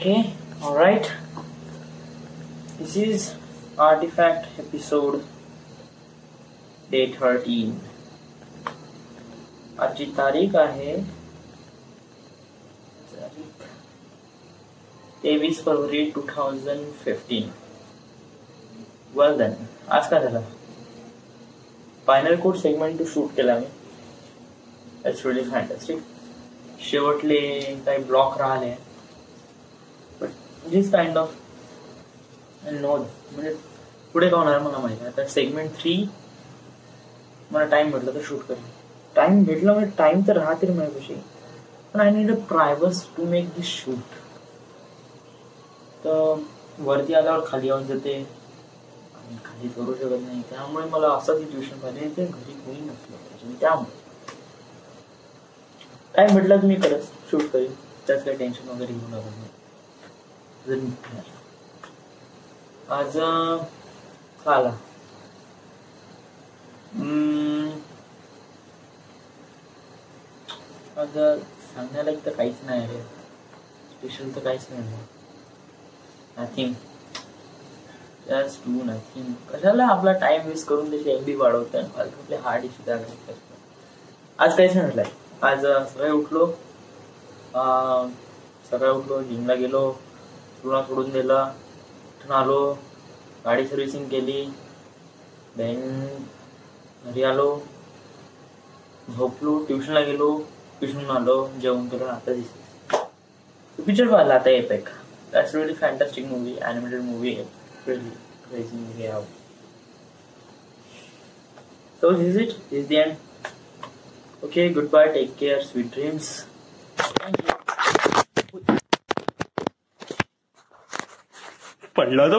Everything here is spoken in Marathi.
Okay, alright. This is Artifact episode day 13. आजची तारीख आहे 23 फरवरी 2015. वेल देन, आज काय झालं? Final code segment two shoot केला मी. It's really fantastic. शेवटले काही ब्लॉक राहिले, but this kind of no, म्हणजे पुढे काय होणार मला माहिती आहे. आता सेगमेंट 3 मला टाइम भेटला तर शूट करेन. टाइम भेटला म्हणजे टाइम तर राहतील माझ्यापाशी, पण I need a privacy to make this shoot. तर वरती आल्यावर खाली येऊन जाते आणि खाली करू शकत नाही. त्यामुळे मला असं सिच्युएशन पाहिजे ते घरी कोणी नसलं पाहिजे. त्यामुळे टाइम भेटला तुम्ही करत शूट करेन. त्याच काही टेन्शन वगैरे घेऊ नका. आज आला आज सांगण्याला एक तर काहीच नाही रे. स्पेशल तर काहीच नाही. Nothing, just do nothing. कशाला आपला टाइम वेस्ट करून त्याची MB वाढवतोय फालतू आपले हार्ड इश्यू तयार करतो. आज काहीच नाही म्हटलंय. आज सकाळी उठलो, जिमला गेलो, पूर्ण सोडून दिला, इथून आलो, गाडी सर्व्हिसिंग केली, देन घरी आलो, झोपलो, ट्युशनला गेलो, ट्युशन आलो, जेवण केलं. आता दिसतो पिक्चर पाहिला आता APEC. That's really fantastic movie, animated movie, really crazy movie आहे. So this is it. This is the end. Okay, goodbye, take care, sweet dreams. Thank you. पडला तो